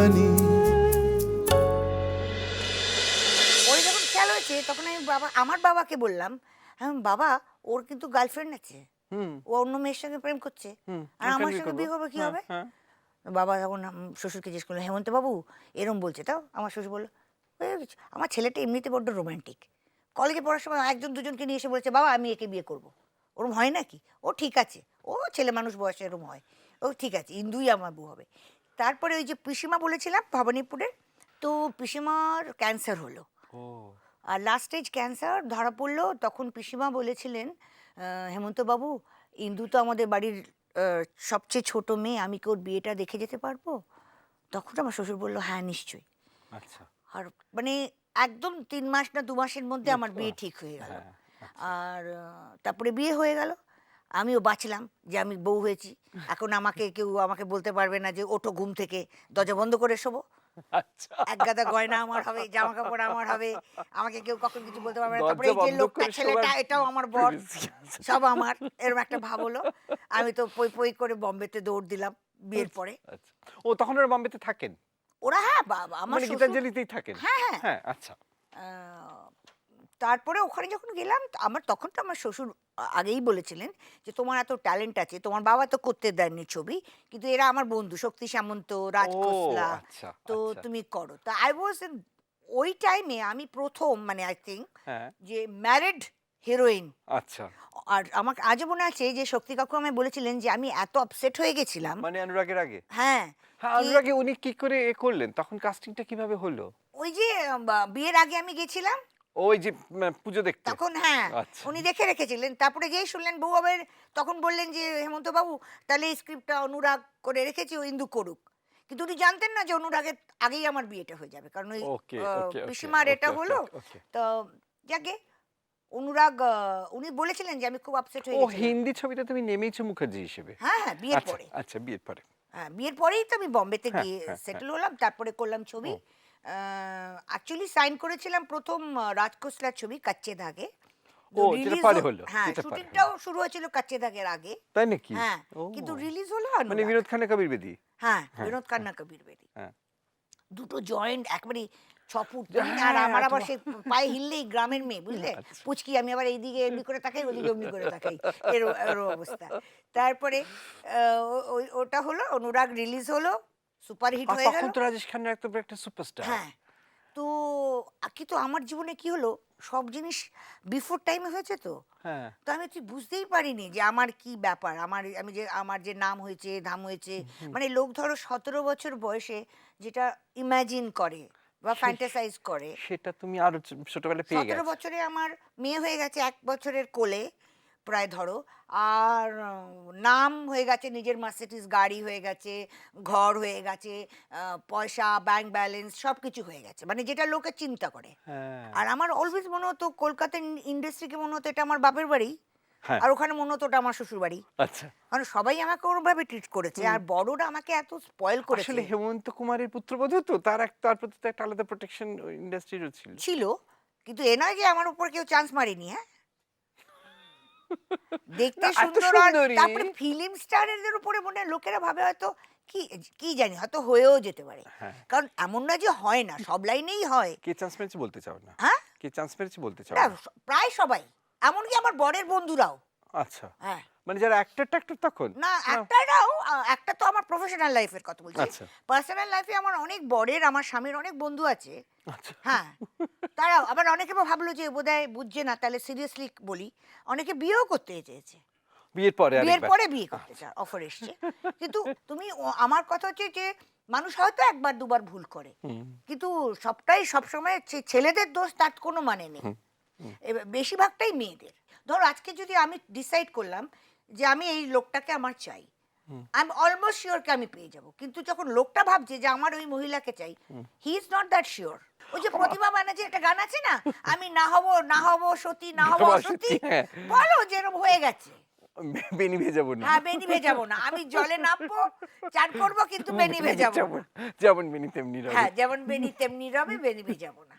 জানি। ওই যখন খেয়াল হয়েছে তখন আমি আমার বাবাকে বললাম, হ্যাঁ বাবা, ওর কিন্তু গার্লফ্রেন্ড আছে, হুম ও অন্য মেয়ের সঙ্গে প্রেম করছে, হুম আর আমার সঙ্গে বিয়ে করবে, কি হবে? হ্যাঁ বাবা তখন শ্বশুরকে জিজ্ঞেস করলো, হেমন্ত বাবু এরম বলছে, তাও আমার শ্বশুর বললো, "হয়ে গেছে। আমার ছেলেটা এমনিতে বড্ড রোমান্টিক, কলেজে পড়ার সময় একজন দুজনকে নিয়ে এসে বলছে, বাবা আমি একে বিয়ে করব। ওরম হয় নাকি? ও ঠিক আছে, ও ছেলে মানুষ বয়সে এরম হয়, ও ঠিক আছে, ইন্দুই আমার বউ হবে। তারপরে ওই যে পিসিমা বলেছিলাম ভবানীপুরের, তো পিসিমার ক্যান্সার হলো, ও আর লাস্ট স্টেজ ক্যান্সার ধরা পড়লো। তখন পিসিমা বলেছিলেন, হেমন্তবাবু, ইন্দু তো আমাদের বাড়ির সবচেয়ে ছোট মেয়ে, আমি কি ওর বিয়েটা দেখে যেতে পারবো? তখন আমার শ্বশুর বললো, হ্যাঁ নিশ্চয়ই। আচ্ছা আর মানে একদম 3 মাস না 2 মাসের মধ্যে আমার বিয়ে ঠিক হয়ে গেল। হ্যাঁ আচ্ছা আর তারপরে বিয়ে হয়ে গেল, আমিও বাঁচলাম যে আমি বউ হয়েছি। এখন আমাকে কেউ আমাকে বলতে পারবে না যে ওঠো ঘুম থেকে, দরজা বন্ধ করে শোবো। আচ্ছা এক গাদা গয়না আমার হবে, জামা কাপড় আমার হবে, আমাকে কেউ কখন কিছু বলতে পারবে না। তারপরে দরজা এই যে বন্ধ লোকটা, করে ছেলেটা, শোবার এটাও আমার বর, privacy আছে। সব আমার, এরকম একটা ভাব হলো। আমি তো পই পই করে বম্বেতে দৌড় দিলাম বিয়ের পরে। আচ্ছা ও তখন ওরা বোম্বেতে থাকেন ওরা, হ্যাঁ বাবা, আমার মানে শ্বশুর, গীতাঞ্জলিতেই থাকেন হ্যাঁ হ্যাঁ। হ্যাঁ আচ্ছা আহ, তারপরে ওখানে যখন গেলাম, তখন তো আমার শ্বশুর আগেই বলেছিলেন যে তোমার এত ট্যালেন্ট আছে, তোমার বাবা তো করতে দেননি ছবি, কিন্তু এরা আমার বন্ধু শক্তি সামন্ত, রাজ ও খোসলা, আচ্ছা তো আচ্ছা তুমি করো। তা আই ওয়াজ, ওই টাইমে আমি প্রথম, মানে আই থিঙ্ক হ্যাঁ যে ম্যারিড হিরোইন। আচ্ছা আর আমাকে আজও মনে আছে যে শক্তি কাকু আমায় বলেছিলেন যে আমি এত আপসেট হয়ে গেছিলাম, মানে অনুরাগের আগে হ্যাঁ, হ্যাঁ কি অনুরাগে উনি কি করে এ করলেন তখন কাস্টিংটা কিভাবে হলো ওই যে বিয়ের আগে আমি গেছিলাম, ওই যে পুজো দেখতে তখন হ্যাঁ আচ্ছা উনি দেখে রেখেছিলেন। তারপরে যেই শুনলেন বউ হবে, তখন বললেন যে হেমন্ত বাবু, তাহলে এই স্ক্রিপ্টটা অনুরাগ করে রেখেছি, ও ইন্দু করুক। কিন্তু উনি জানতেন না যে অনুরাগের আগেই আমার বিয়েটা হয়ে যাবে, কারণ ওই ওকে ওকে ওকে পিসিমার এটা ওকে হলো। ওকে তো যাকে অনুরাগ, উনি বলেছিলেন যে আমি খুব আপসেট হয়ে ও গেছিলাম। হিন্দি ছবিতে তুমি নেমেইছো মুখার্জি হিসেবে হ্যাঁ হ্যাঁ, বিয়ের আচ্ছা পরে। আচ্ছা বিয়ের পরে হ্যাঁ, বিয়ের পরেই তো আমি বম্বেতে হ্যাঁ গিয়ে হ্যাঁ হ্যাঁ সেটেল হলাম, তারপরে করলাম ছবি। ও অ্যাকচুয়ালি সাইন করেছিলাম প্রথম রাজ খোসলার ছবি কাচ্চে ধাগে। ও যেটা পারে হলো হ্যাঁ, যেটা পারে শুটিংটাও হলো শুরু হয়েছিল কাচ্চে দাগের আগে। তাই নাকি হ্যাঁ, ও কিন্তু রিলিজ হলো মানে অনুরাগ। বিনোদ খান্না কবির বেদি হ্যাঁ, হ্যাঁ বিনোদ কান্না কবির বেদি। হ্যাঁ দুটো জয়েন্ট একবারে 6 ফুট 3, আর হ্যাঁ আমার আবার তোমার সে পায়ে হিললেই গ্রামের মেয়ে, বুঝলে? আচ্ছা পুচকি, আমি আবার এইদিকে এমনি করে তাকাই, ওদিকে অমনি করে তাকাই, এর অবস্থা। তারপরে ওটা হলো, অনুরাগ রিলিজ হলো, সুপারহিট আর হয়ে গেল। তখন তো রাজেশ খান্না একদম একটা সুপারস্টার হ্যাঁ, তো কিন্তু আমার জীবনে কি হলো, সব জিনিস বিফোর টাইমে হয়েছে তো। হ্যাঁ তো আমি ঠিক বুঝতেই পারিনি যে আমার কি ব্যাপার, আমার যে নাম হয়েছে, ধাম হয়েছে। মানে লোক ধরো 17 বছর বয়সে যেটা ইমাজিন করে বা সে- ফ্যান্টাসাইজ করে, সেটা তুমি আরো ছোটবেলায় পেয়ে 17 গেছো বছরে আমার মেয়ে হয়ে গেছে 1 বছরের কোলে, প্রায় ধরো। আর নাম হয়ে গেছে, নিজের মার্সিডিজ গাড়ি হয়ে গেছে, ঘর হয়ে গেছে, পয়সা, ব্যাংক ব্যালেন্স সব কিছু হয়ে গেছে, মানে যেটা লোকে চিন্তা করে। হ্যাঁ আর আমার অলওয়েজ মনে হতো কলকাতার ইন্ডাস্ট্রিকে মনে হতো এটা আমার বাপের বাড়ি, হ্যাঁ আর ওখানে মনে হতো ওটা আমার শ্বশুর বাড়ি। আচ্ছা কারণ সবাই আমাকে ওরভাবে ট্রিট করেছে, আর বড়রা আমাকে এত স্পয়েল করেছে। আসলে হেমন্ত কুমারের পুত্রবধূ তো তার প্রতি তো একটা আলাদা প্রোটেকশন ইন্ডাস্ট্রিরও ছিল ছিল, কিন্তু এ নয় যে আমার উপর কেউ চান্স মারিনি। হ্যাঁ, দেখতে না, এত সুন্দর, আর সুন্দরী তারপরে ফিল্ম স্টারের উপরে মনে হয় লোকেরা ভাবে হয়তো, কি কি জানি, হয়তো হয়েও যেতে পারে। হ্যাঁ কারণ এমন না যে হয় না, সব লাইনেই হয়। কে চান্স মেরেছে বলতে চাও না হ্যাঁ, কে চান্স মেরেছে বলতে চাও না, না প্রায় সবাই, এমনকি আমার বরের বন্ধুরাও। আচ্ছা হ্যাঁ, মানে যারা অ্যাক্টর তখন না না একটারাও, একটা তো আমার প্রফেশনাল লাইফের কথা বলছি। আচ্ছা পার্সোনাল লাইফে আমার অনেক বরের, আমার স্বামীর অনেক বন্ধু আছে। আচ্ছা হ্যাঁ, তারাও আবার, অনেকে ভাবলো যে বোধহয় বুঝছে না, তাহলে সিরিয়াসলি বলি, অনেকে বিয়েও করতে চেয়েছে, বিয়ের পরে বিয়ের আরেকবার পরে বিয়ে করতে চায়, অফার এসছে। কিন্তু তুমি আমার কথা হচ্ছে যে মানুষ হয়তো একবার দুবার ভুল করে, হুম কিন্তু সবটাই সবসময় ছেলেদের দোষ, তার কোনো মানে নেই। হুম হুম এবার বেশিরভাগটাই মেয়েদের। ধরো আজকে যদি আমি ডিসাইড করলাম যে আমি এই লোকটাকে আমার চাই, হুম আমি অলমোস্ট শিওরকে আমি পেয়ে যাব, কিন্তু যখন লোকটা ভাবছে যে আমার ওই মহিলাকে চাই, he is not that sure. ওই যে প্রতিভা ব্যানার্জির একটা গান আছে না, আমি না হব, না হব সতী, না হব অসতী, হ্যাঁ। বলো যেরকম হয়ে গেছে। বেনি ভেজাবো না হ্যাঁ, বেনি ভেজাবো না, আমি জলে নামবো, চান করবো, কিন্তু বেনি ভেজাবো না। যেমন বেনি তেমনি রবে হ্যাঁ, যেমন বেনি তেমনি রবে, বেনি ভেজাবো না।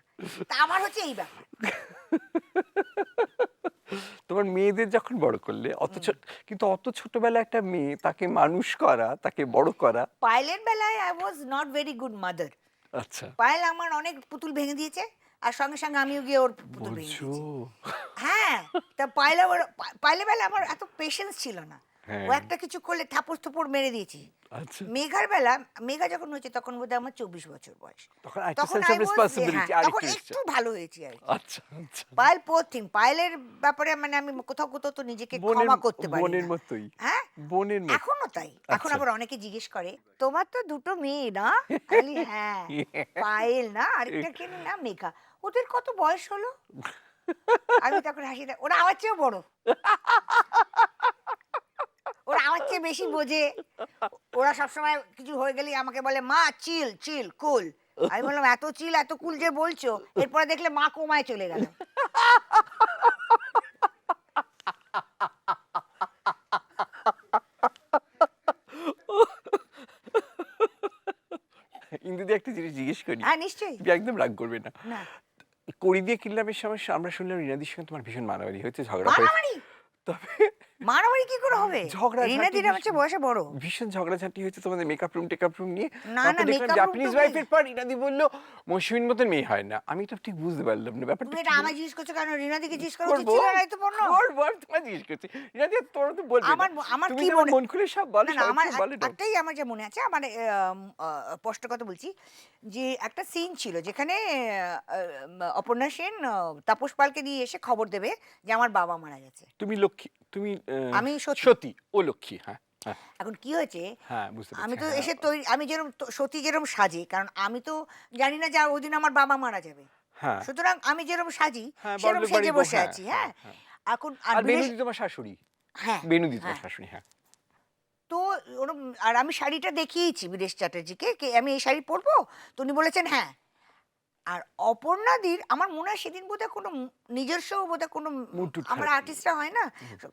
তা আমার হচ্ছে এই ব্যাপার। তোমার মেয়েদের যখন বড় করলে কিন্তু অত ছোটবেলায় একটা মেয়ে তাকে মানুষ করা, তাকে বড় করা। পায়েলের বেলায় I was not very good mother. আচ্ছা, পায়েল আমার অনেক পুতুল ভেঙে দিয়েছে, আর সঙ্গে সঙ্গে আমিও গিয়ে ওর পুতুল ভেঙে বুঝছো? দিয়েছি। হ্যাঁ, তা পায়েলের বেলা আমার এত পেশেন্স ছিল না। ও হ্যাঁ, একটা কিছু করলে থাপড় থোপড় মেরে দিয়েছি। আচ্ছা। মেঘার বেলা, মেঘা যখন হয়েছে তখন বোধহয় আমার 24 বছর বয়স। তখন একটা তখন sense I of was, responsibility তখন আরেকটু এসছে। একটু ভালো হয়েছি আর কি। আচ্ছা, আচ্ছা। পায়েল পোর থিং, পায়েলের ব্যাপারে মানে আমি কোথাও কোথাও তো নিজেকে বোনের ক্ষমা করতে পারি বোনের না। মতোই। হ্যাঁ, বোনের মতো। এখনো তাই। এখন আচ্ছা। আবার অনেকে জিজ্ঞেস করে তোমার তো দুটো মেয়ে না? আমি বলি, হ্যাঁ, পায়েল না আরেকটা কে না মেঘা। ওদের কত বয়স হলো? আমি তখন হাসি দেয়, ওরা আমার চেয়েও বড়, ওরা আমার চেয়ে বেশি বোঝে। ওরা সবসময় কিছু হয়ে গেলেই আমাকে বলে মা চিল চিল কুল। আমি বললাম এত চিল এত কুল যে বলছো, এরপরে দেখলে মা কোমায় চলে গেল। ইন্দুদি, একটা জিনিস জিজ্ঞেস করি, হ্যাঁ নিশ্চয়ই। তুমি একদম রাগ করবে না। না, কড়ি দিয়ে কিডন্যাপের সময় আমরা শুনলাম রিনাদির সঙ্গে তোমার ভীষণ মারামারি হয়েছে, ঝগড়া হয়েছে। মারামারি? তবে মারামারি কি করে হবে? ঝগড়াঝাটি রিনাদির আমার চেয়ে বয়সে বড়। ভীষণ ঝগড়াঝাটি হয়েছে তোমাদের মেকআপ রুম টেকআপ রুম নিয়ে। না, তারপর না, দেখলাম makeup room জাপানিজ তো ওয়াইফের পর রিনাদি বলল মৌসুমীর মতন মেয়ে হয় না। আমি তো ঠিক বুঝতে পারলাম না ব্যাপারটা তুমি কি। এটা আমায় জিজ্ঞেস করছো কেন? রিনাদিকে জিজ্ঞেস করা উচিত করবো ছিল না, এই তো পণ্য। করবো, আমি তোমায় জিজ্ঞেস করছি। রিনাদি, তোরা তো বলবে না। আমার তুমি কি যেমন মনে, মন খুলে সব বলো, না না, সবাই আমার তো বলে না। একটাই আমার যা মনে আছে, আমার স্পষ্ট কথা বলছি, যে একটা সিন ছিল যেখানে অপর্ণা সেন তাপস পালকে দিয়ে এসে খবর দেবে যে আমার বাবা মারা গেছে। তুমি লক্ষ্মী, তুমি আমি সতী। সতী, ও লক্ষ্মী। হ্যাঁ, হ্যাঁ, এখন কি হয়েছে, হ্যাঁ, বুঝতে আমি পেরেছি। তো হ্যাঁ, এসে তৈরি, আমি যেরকম সতী যেরকম সাজি, কারণ আমি তো জানি না যে ওই দিন আমার বাবা মারা যাবে, হ্যাঁ, সুতরাং আমি যেরকম সাজি হ্যাঁ, সেরকম বড়লোক সেজে বাড়ির বউ, বসে হ্যাঁ, আছি। হ্যাঁ, হ্যাঁ, হ্যাঁ। এখন আর বিদেশ, বেনুদি তোমার শাশুড়ি। হ্যাঁ বেনুদি তোমার হ্যাঁ, শাশুড়ি, হ্যাঁ। তো ওরম, আর আমি শাড়িটা দেখিয়েছি বিদেশ চ্যাটার্জিকে কে আমি এই শাড়ি পরবো, তো উনি বলেছেন হ্যাঁ। আর অপর্ণাদির আমার মনে হয় সেদিন বোধহয় কোনো নিজস্ব বোধহয় কোনো, মুড টুড আমরা খারাপ ছিল। আর্টিস্টরা হয় না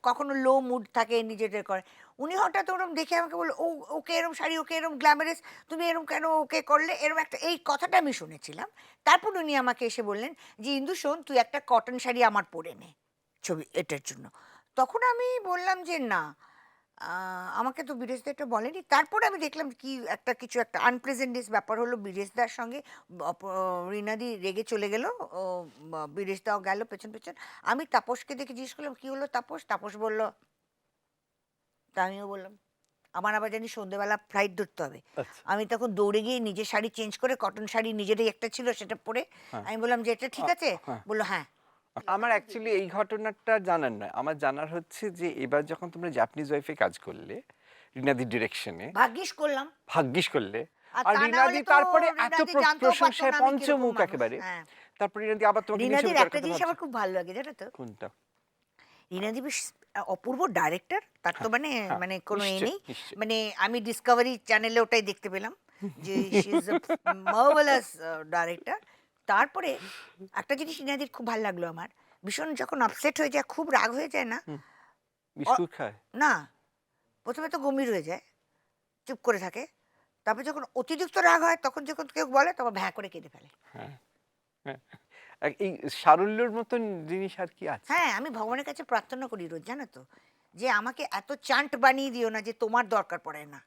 কখনো লো মুড থাকে নিজেদের করে, উনি হঠাৎ ওরম দেখে আমাকে বললো ও ওকে এরম শাড়ি, ওকে এরম গ্ল্যামারাস, তুমি এরম কেন ওকে করলে, এরম একটা এই কথাটা আমি শুনেছিলাম। তারপর উনি আমাকে এসে বললেন যে ইন্দু শোন, তুই একটা কটন শাড়ি আমার পরে নে ছবি এটার জন্য। তখন আমি বললাম যে না, আমাকে তো বিরেশদা এটা বলেনি। তারপরে আমি দেখলাম কি একটা কিছু একটা আনপ্রেজেন্টনেস ব্যাপার হলো বিরেশদার সঙ্গে। রিনাদি রেগে চলে গেল, ও বিরেশদাও গেল পেছন পেছন। আমি তাপসকে দেখে জিজ্ঞেস করলাম কি হলো তাপস? তাপস বলল, তা আমিও বললাম আমার আবার জানি সন্ধ্যেবেলা ফ্লাইট ধরতে হবে। আচ্ছা, আমি তখন দৌড়ে গিয়ে নিজের শাড়ি চেঞ্জ করে, কটন শাড়ি নিজেরই একটা ছিল সেটা পরে হ্যাঁ, আমি বললাম যে এটা ঠিক আছে? হ্যাঁ। বললো হ্যাঁ। আমার অ্যাকচুয়ালি এই ঘটনাটা জানার নয়, আমার জানার হচ্ছে যে এবার যখন তোমরা জাপানিজ ওয়াইফে কাজ করলে রিনাদির ডিরেকশনে, ভাগ্যিস করলাম। ভাগ্যিস করলে। আর আর তা না রিনাদি হলে তো তারপরে এত রিনাদি জানতেও পারতো প্রশংসায় না আমি কিরকম পঞ্চমুখ মানুষ। একেবারে। হ্যাঁ, তারপরে রিনাদি আবার তোমাকে নিয়ে রিনাদির ছবি করার একটা কথা জিনিস ভাবছে। আমার খুব ভালো লাগে জানো তো, কোনটা? রিনাদি বেশ অপূর্ব ডাইরেক্টর। তার তো মানে হ্যাঁ, মানে কোনো এ নিশ্চয়ই, নেই। নিশ্চয়ই। মানে আমি ডিসকভারি চ্যানেলে ওটাই দেখতে পেলাম যে she is a marvellous director. তারপরে একটা জিনিস রিনাদির খুব ভালো লাগলো আমার, ভীষণ যখন আপসেট হয়ে যায়, খুব রাগ হয়ে যায় না, বিস্কুট খায়। না প্রথমে তো গম্ভীর হয়ে যায়, চুপ করে থাকে, তারপর যখন অতিরিক্ত রাগ হয় তখন যখন কেউ বলে তখন ভ্যাঁ করে কেঁদে ফেলে। হ্যাঁ, হ্যাঁ। এই সারল্যর মতন জিনিস আর কি আছে? হ্যাঁ, আমি ভগবানের কাছে প্রার্থনা করি রোজ জানো তো, যে আমাকে এত চান্ট বানিয়ে দিও না যে তোমার দরকার পড়ে না।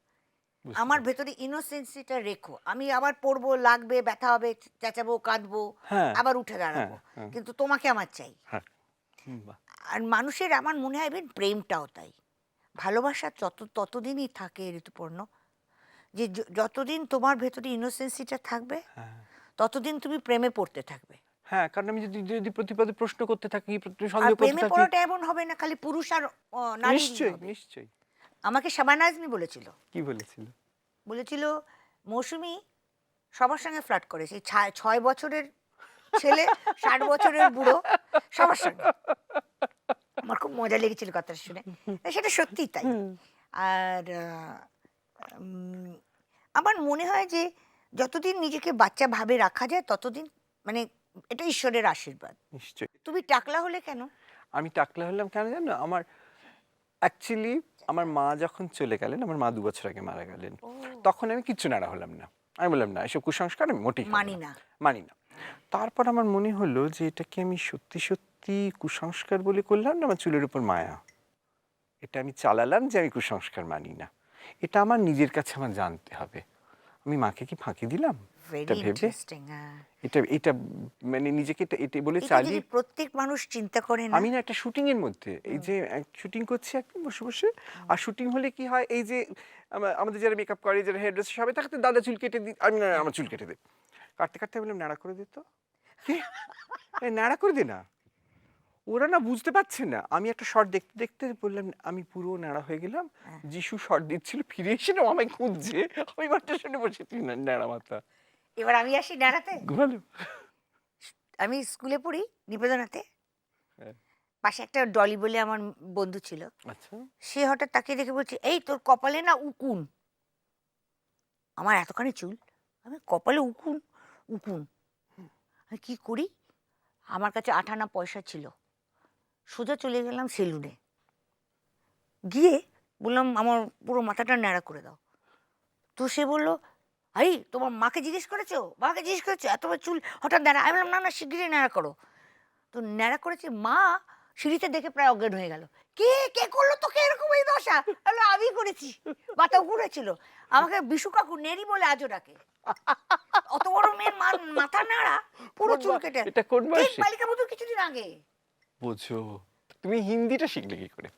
বুঝতে আমার পেরেছি। ভেতরে ইনোসেন্সিটা রেখো। আমি আবার পড়বো, লাগবে, ব্যথা হবে, চেঁচাবো, কাঁদবো, হ্যাঁ, আবার উঠে হ্যাঁ, দাঁড়াবো, হ্যাঁ, কিন্তু তোমাকে আমার চাই। হ্যাঁ। বাহ! আর মানুষের আমার মনে হয় even প্রেমটাও তাই। ভালোবাসা ততদিনই থাকে ঋতুপর্ণ, যে যতদিন তোমার ভেতরে ইনোসেন্সিটা থাকবে হ্যাঁ, ততদিন তুমি প্রেমে পড়তে থাকবে। হ্যাঁ, কারণ আমি যদি যদি প্রতিপদে প্রশ্ন করতে থাকি, আর সন্দেহ করতে প্রেমে থাকি। পড়াটা এমন হবে না খালি পুরুষ আর নারী নিশ্চয়ই, হবে। নিশ্চয়ই। আমাকে শাবানা আজমি বলেছিল, কি বলেছিল? বলেছিল মৌসুমী সবার সঙ্গে ফ্লার্ট করে, সেই 6 বছরের ছেলে, 60 বছরের বুড়ো, সবার সঙ্গে। আমার খুব মজা লেগেছিল কথাটা শুনে, সেটা সত্যিই তাই। আর আমার মনে হয় যে যতদিন নিজেকে বাচ্চা ভাবে রাখা যায় ততদিন মানে এটা ঈশ্বরের আশীর্বাদ। নিশ্চয়ই। তুমি টাকলা হলে কেন? আমি টাকলা হলাম কেন জানো? আমার অ্যাকচুয়ালি আমার মা যখন চলে গেলেন, আমার মা ২ বছর আগে মারা গেলেন। তখন আমি কিচ্ছু নাড়া হলাম না। আমি বললাম না, এসব কুসংস্কার আমি মোটেই খাবো মানি না। মানি না। তারপর আমার মনে হলো যে এটা কি আমি সত্যি, সত্যি সত্যি কুসংস্কার বলে করলাম না আমার চুলের উপর মায়া, এটা আমি চালালাম যে আমি কুসংস্কার মানি না, এটা আমার নিজের কাছে আমার জানতে হবে। আমি মাকে কি ফাঁকি দিলাম ভেরি এটা ভেবে? ইন্টারেস্টিং। এটা এটা মানে নিজেকে এটা বলে এটা চালিয়ে। যদি প্রত্যেক মানুষ চিন্তা করে না। আমি না একটা শুটিং এর মধ্যে এই যে শুটিং করছি একদম বসে বসে, আর শুটিং হলে কি হয় এই যে আমাদের যারা মেকআপ করে যারা হেয়ার ড্রেসার সবাই থাকতে দাদা চুল কেটে দিই, আমি না আমার চুল কেটে দে, কাটতে কাটতে বললাম নাড়া করে দিত, কি নাড়া করে দে না, ওরা না বুঝতে পারছে না। আমি একটা শর্ট দেখতে দেখতে বললাম আমি পুরো নাড়া হয়ে গেলাম, যিশু শর্ট দিচ্ছিল ফিরে এসে না আমায় খুঁজছে, আমি মাঠটা শুনে বসে নাড়া মাথা। এবার আমি আসি নাড়াতে। ভালো। আমি স্কুলে পড়ি নিবেদনাতে, হ্যাঁ। পাশে একটা ডলি বলে আমার বন্ধু ছিল, আচ্ছা। সে হঠাৎ তাকিয়ে দেখে বলছে এই তোর কপালে না উকুন। আমার এতখানি চুল, আমি কপালে উকুন উকুন, আমি কি করি? আমার কাছে 8 আনা পয়সা ছিল, সোজা চলে গেলাম সেলুনে, গিয়ে বললাম আমার পুরো মাথাটা ন্যাড়া করে দাও। তো সে বললো আরে তোমার মাকে জিজ্ঞেস করেছো, বাবাকে জিজ্ঞেস করেছো এত বড় চুল হঠাৎ ন্যাড়া? আমি বললাম না না শিগগিরই ন্যাড়া করো। তো ন্যাড়া করেছে, মা সিঁড়িতে দেখে প্রায় অজ্ঞান হয়ে গেল। কে কে করলো তোকে এরকম এই দশা? বললো আমি করেছি, মাথা উপরে ছিল। আমাকে বিশু কাকু নেরি বলে আজও ডাকে। অত বড় মেয়ের মাথা নাড়া, পুরো চুল কেটে। এটা কোন ঠিক বয়সে? বালিকা বধূর কিছুদিন আগে। বোঝো, তুমি হিন্দিটা শিখলে কি করে?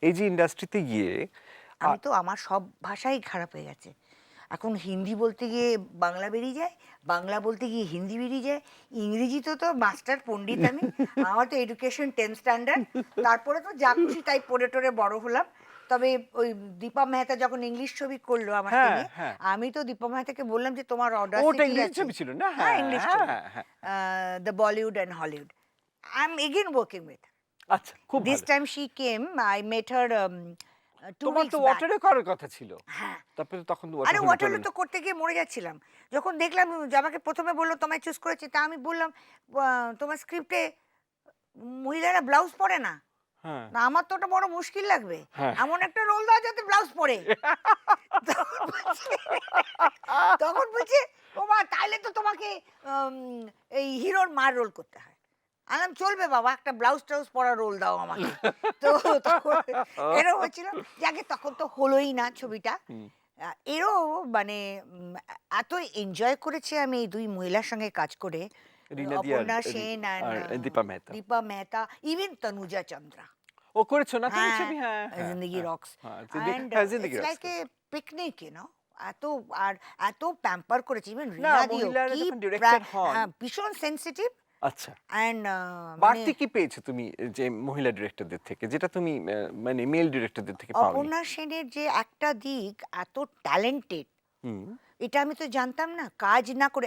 এই যে ইন্ডাস্ট্রিতে গিয়ে আমি তো আমার সব ভাষাই খারাপ হয়ে গেছে। এখন হিন্দি বলতে গিয়ে বাংলা বেরিয়ে যায়, বাংলা বলতে গিয়ে হিন্দি বেরিয়ে যায়, ইংরেজি তো মাস্টার পণ্ডিত আমি। আমার তো এডুকেশন 10 স্ট্যান্ডার্ড, তারপরে তো যা খুশি তাই পড়ে টরে বড় হলাম। তবে ওই দীপা মেহতা যখন ইংলিশ ছবি করলো আমার হ্যাঁ, সঙ্গে, হ্যাঁ। আমি তো দীপা মেহতাকে বললাম যে তোমার ওটা অডাসিটি ইংলিশ আছে। ছবি ছিল না? হ্যাঁ ইংলিশ ছবি, হ্যাঁ। The Bollywood and Hollywood. I am again working with. আচ্ছা, খুব দিস ভালো। Time she came, I met her 2 তোমার weeks তো back. ওয়াটারে করার কথা ছিল। হ্যাঁ, তারপরে তখন তো আরে ওয়াটার ওয়াটারলু হলো তো না। করতে গিয়ে মরে যাচ্ছিলাম। যখন দেখলাম যে আমাকে প্রথমে বললো তোমায় চুজ করেছি, তা আমি বললাম তোমার স্ক্রিপ্টে মহিলারা ব্লাউজ পরে না। হ্যাঁ। না আমার তো ওটা বড় মুশকিল লাগবে, হ্যাঁ। এমন একটা রোল দাও যাতে ব্লাউজ পরে। তখন বলছে ও মা তাইলে তো তোমাকে এই হিরোর মার রোল করতে হয়। আমি চলবে বাবা, একটা ব্লাউজ ট্রাউজ পরা রোল দাও আমাকে। তো তখন এরকম হচ্ছিল, যাকে তখন তো হলোই না ছবিটা। এরও মানে এত এনজয় করেছি আমি এই দুই মহিলার সঙ্গে কাজ করে, রিনা দি আর অপর্ণা সেন আর আর দীপা মেহতা। দীপা মেহতা, ইভেন তনুজা চন্দ্রা। ও করেছো না তুমি ছবি? হ্যাঁ, হ্যাঁ, জিন্দেগি রক্স। হ্যাঁ, and Zindagi it's rocks. Like a picnic এত আর এত প্যাম্পার করেছি। ইভেন না, রিনা দিও মহিলারা কি যখন ডিরেক্টর হন। হ্যাঁ, ভীষণ সেনসিটিভ। আচ্ছা, অ্যান্ড বাড়তি কি পেয়েছো তুমি যে মহিলা ডিরেক্টরদের থেকে, যেটা তুমি মানে মেল ডিরেক্টরদের থেকে পাওনি? অপর্ণা সেনের যে একটা দিক এত ট্যালেন্টেড, হুম। এটা আমি তো জানতাম না। কাজ না করে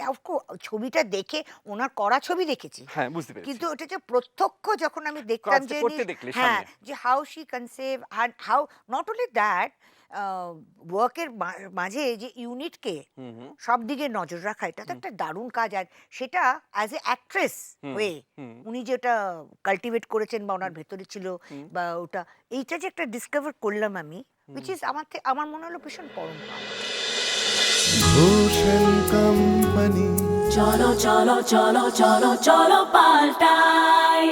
ছবিটা দেখে, ওনার করা ছবি দেখেছি, হ্যাঁ, বুঝতে পেরেছি। কিন্তু ওটা যে প্রত্যক্ষ যখন আমি দেখতাম কাজটা যে করতে দেখলে হ্যাঁ, সামনে। যে হাউ শি কনসেভ আর হাউ নট অনলি দ্যাট, ওয়ার্কের মাঝে যে ইউনিটকে হুম, হুম। সব দিকে নজর রাখা, এটা তো একটা দারুণ কাজ। আর সেটা অ্যাজ এ অ্যাক্ট্রেস হয়ে উনি যেটা কাল্টিভেট করেছেন বা ওনার ভেতরে ছিল, বা ওটা এইটা যে একটা ডিসকভার করলাম আমি, উইচ ইজ আমার মনে হলো ভীষণ পরম পাওয়া। ভূষণ কোম্পানি চলো চলো চলো চলো চলো পাল্টাই